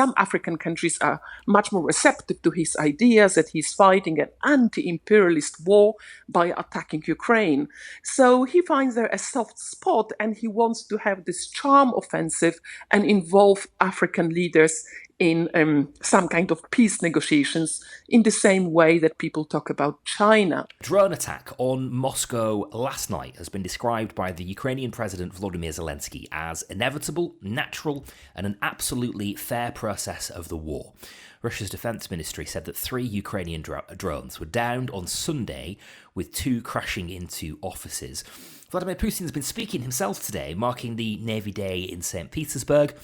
some African countries are much more receptive to his ideas, that he's fighting an anti-imperialist war by attacking Ukraine. So he finds there a soft spot, and he wants to have this charm offensive and involve African leaders in some kind of peace negotiations in the same way that people talk about China. Drone attack on Moscow last night has been described by the Ukrainian President Volodymyr Zelensky as inevitable, natural, and an absolutely fair process of the war. Russia's defense ministry said that 3 Ukrainian drones were downed on Sunday, with 2 crashing into offices. Vladimir Putin has been speaking himself today, marking the Navy Day in St. Petersburg.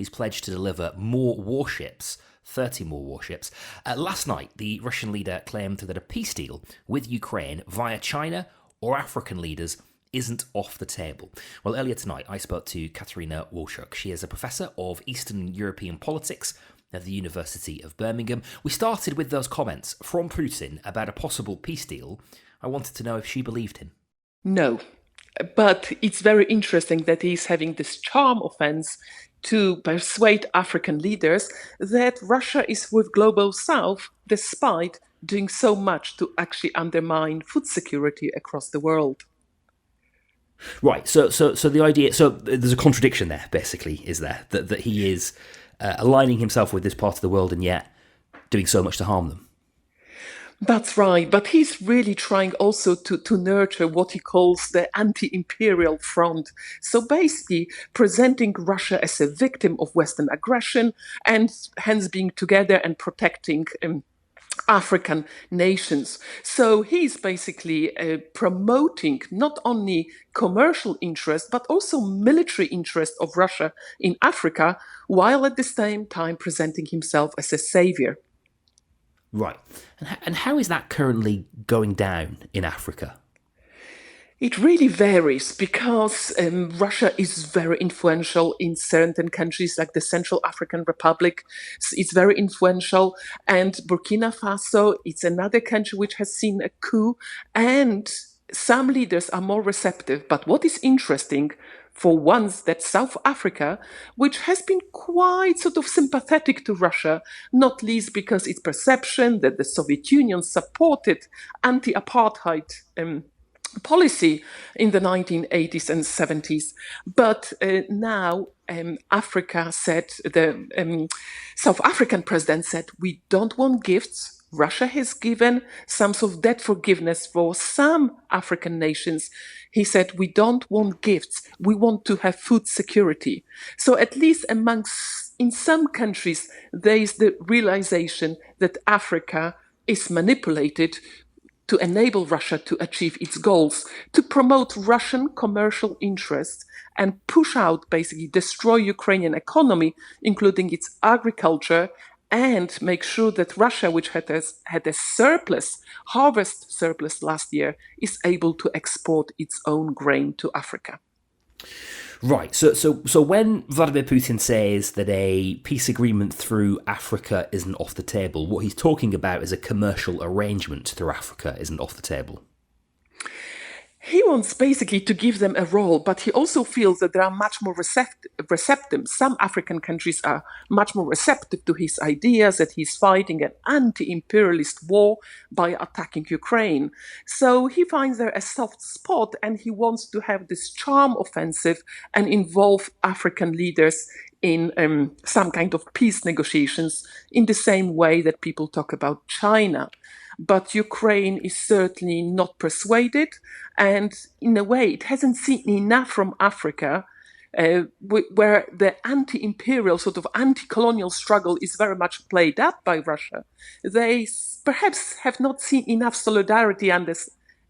He's pledged to deliver more warships, 30 more warships. Last night, the Russian leader claimed that a peace deal with Ukraine via China or African leaders isn't off the table. Well, earlier tonight, I spoke to Kataryna Wolczuk. She is a professor of Eastern European politics at the University of Birmingham. We started with those comments from Putin about a possible peace deal. I wanted to know if she believed him. No, but it's very interesting that he's having this charm offense to persuade African leaders that Russia is with Global South, despite doing so much to actually undermine food security across the world. Right. So the idea. So there's a contradiction there, basically, is there that he is aligning himself with this part of the world and yet doing so much to harm them. That's right, but he's really trying also to nurture what he calls the anti-imperial front. So basically presenting Russia as a victim of Western aggression and hence being together and protecting African nations. So he's basically promoting not only commercial interest, but also military interest of Russia in Africa, while at the same time presenting himself as a savior. Right. And how is that currently going down in Africa? It really varies because Russia is very influential in certain countries like the Central African Republic. It's very influential. And Burkina Faso, it's another country which has seen a coup. And some leaders are more receptive. But what is interesting for once, that South Africa, which has been quite sort of sympathetic to Russia, not least because its perception that the Soviet Union supported anti-apartheid policy in the 1980s and 70s. But now Africa said, the South African president said, we don't want gifts. Russia has given some sort of debt forgiveness for some African nations. He said, we don't want gifts. We want to have food security. So at least in some countries, there is the realization that Africa is manipulated to enable Russia to achieve its goals, to promote Russian commercial interests and push out, basically destroy Ukrainian economy, including its agriculture, and make sure that Russia, which had a harvest surplus last year, is able to export its own grain to Africa. Right. So when Vladimir Putin says that a peace agreement through Africa isn't off the table, what he's talking about is a commercial arrangement through Africa isn't off the table. He wants basically to give them a role, but he also feels that they are much more receptive. Some African countries are much more receptive to his ideas, that he's fighting an anti-imperialist war by attacking Ukraine. So he finds there a soft spot, and he wants to have this charm offensive and involve African leaders in some kind of peace negotiations in the same way that people talk about China. But Ukraine is certainly not persuaded, and in a way it hasn't seen enough from Africa, where the anti-imperial, sort of anti-colonial struggle is very much played up by Russia. They perhaps have not seen enough solidarity and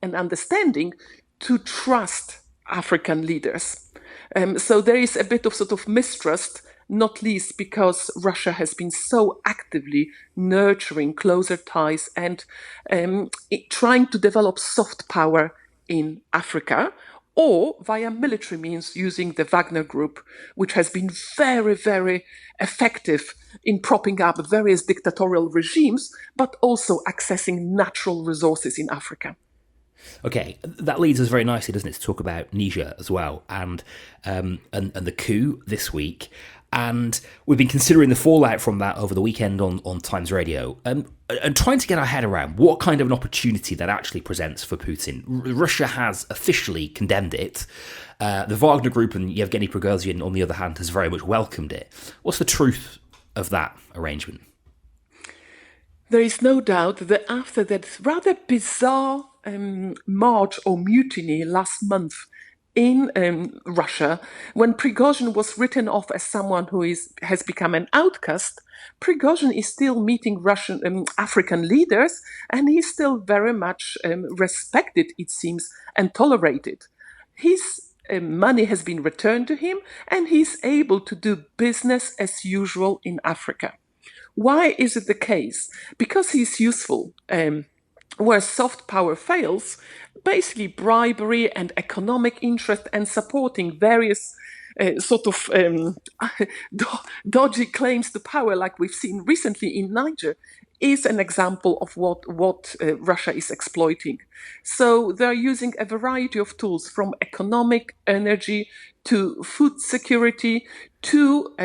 understanding to trust African leaders. So there is a bit of sort of mistrust, not least because Russia has been so actively nurturing closer ties and trying to develop soft power in Africa, or via military means using the Wagner Group, which has been very, very effective in propping up various dictatorial regimes, but also accessing natural resources in Africa. Okay, that leads us very nicely, doesn't it, to talk about Niger as well, and the coup this week. And we've been considering the fallout from that over the weekend on Times Radio, and trying to get our head around what kind of an opportunity that actually presents for Putin. Russia has officially condemned it. The Wagner Group and Yevgeny Prigozhin, on the other hand, has very much welcomed it. What's the truth of that arrangement? There is no doubt that after that rather bizarre march or mutiny last month in Russia, when Prigozhin was written off as someone who has become an outcast, Prigozhin is still meeting Russian African leaders, and he's still very much respected, it seems, and tolerated. His money has been returned to him, and he's able to do business as usual in Africa. Why is it the case? Because he's useful. Where soft power fails, basically bribery and economic interest and supporting various dodgy claims to power, like we've seen recently in Niger, is an example of what Russia is exploiting. So they're using a variety of tools, from economic, energy, to food security, to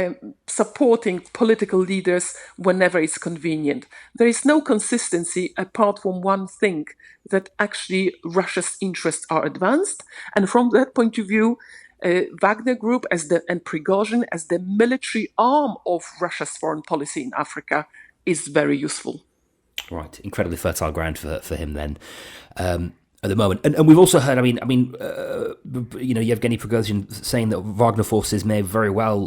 supporting political leaders whenever it's convenient. There is no consistency apart from one thing, that actually Russia's interests are advanced. And from that point of view, Wagner Group and Prigozhin as the military arm of Russia's foreign policy in Africa is very useful. Right, incredibly fertile ground for him then. At the moment, and we've also heard, Yevgeny Prigozhin saying that Wagner forces may very well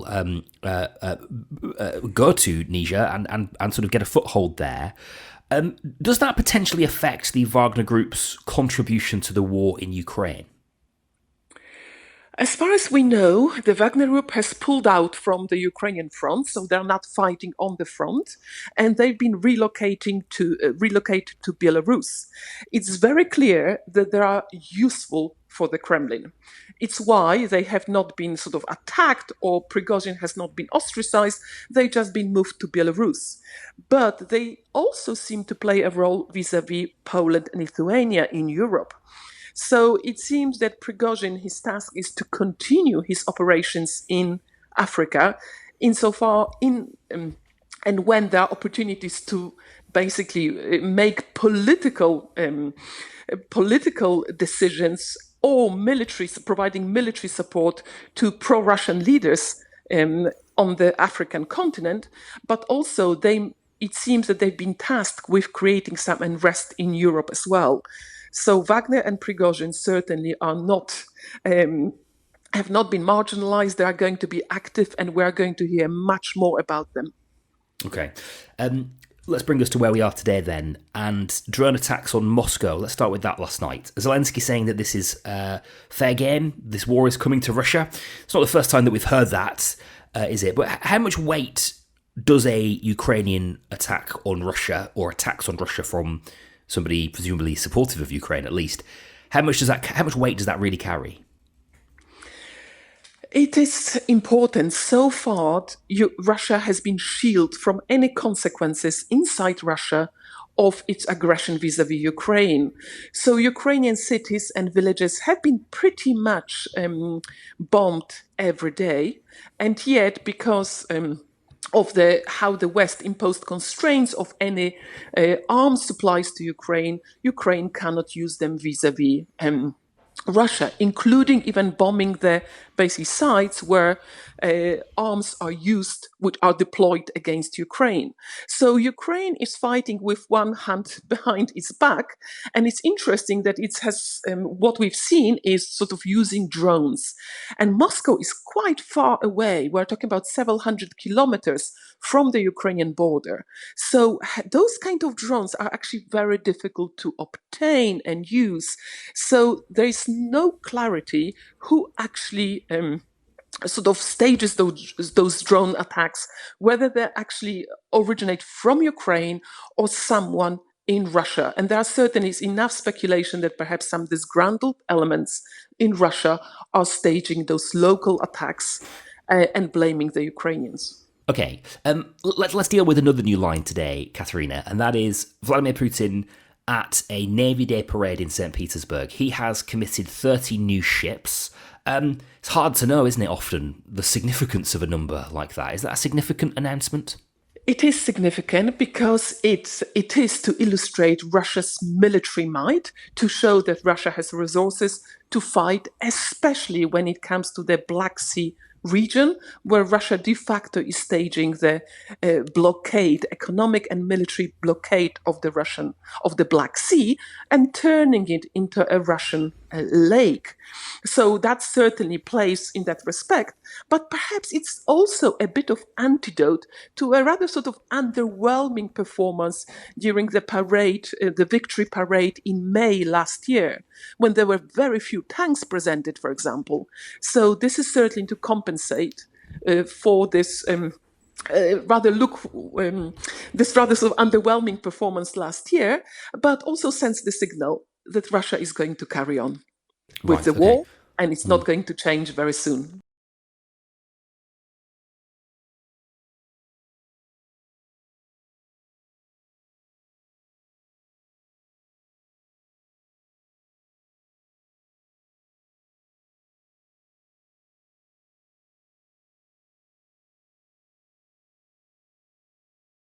go to Niger and sort of get a foothold there. Does that potentially affect the Wagner Group's contribution to the war in Ukraine? As far as we know, the Wagner Group has pulled out from the Ukrainian front, so they're not fighting on the front, and they've been relocated to Belarus. It's very clear that they are useful for the Kremlin. It's why they have not been sort of attacked, or Prigozhin has not been ostracized. They've just been moved to Belarus. But they also seem to play a role vis-à-vis Poland and Lithuania in Europe. So it seems that Prigozhin, his task is to continue his operations in Africa, and when there are opportunities to basically make political decisions, or providing military support to pro-Russian leaders on the African continent, but also it seems that they've been tasked with creating some unrest in Europe as well. So Wagner and Prigozhin certainly are not, have not been marginalized. They are going to be active, and we're going to hear much more about them. Okay. Let's bring us to where we are today then, and drone attacks on Moscow. Let's start with that last night. Zelensky saying that this is fair game, this war is coming to Russia. It's not the first time that we've heard that, is it? But how much weight does a Ukrainian attack on Russia, or attacks on Russia from somebody presumably supportive of Ukraine at least, how much weight does that really carry? It is important. So far, Russia has been shielded from any consequences inside Russia of its aggression vis-à-vis Ukraine. So Ukrainian cities and villages have been pretty much bombed every day, and yet because of how the West imposed constraints of any arms supplies to Ukraine, Ukraine cannot use them vis-à-vis Russia, including even bombing the basic sites where arms are used, which are deployed against Ukraine. So Ukraine is fighting with one hand behind its back, and it's interesting that it has what we've seen is sort of using drones, and Moscow is quite far away. We're talking about several hundred kilometers from the Ukrainian border. So those kind of drones are actually very difficult to obtain and use. So there is no clarity who actually sort of stages those drone attacks, whether they actually originate from Ukraine or someone in Russia. And there are certainly enough speculation that perhaps some disgruntled elements in Russia are staging those local attacks and blaming the Ukrainians. Okay, let's deal with another new line today, Kataryna, and that is Vladimir Putin at a Navy Day parade in St. Petersburg. He has committed 30 new ships It's hard to know, isn't it, often, the significance of a number like that. Is that a significant announcement? It is significant because it is to illustrate Russia's military might, to show that Russia has resources to fight, especially when it comes to the Black Sea region, where Russia de facto is staging the blockade, economic and military blockade of the Black Sea, and turning it into a Russian lake. So that certainly plays in that respect. But perhaps it's also a bit of antidote to a rather sort of underwhelming performance during the parade, the victory parade in May last year, when there were very few tanks presented, for example. So this is certainly to compensate for this. This rather sort of underwhelming performance last year, but also sends the signal that Russia is going to carry on with Right, the okay. war, and it's not going to change very soon.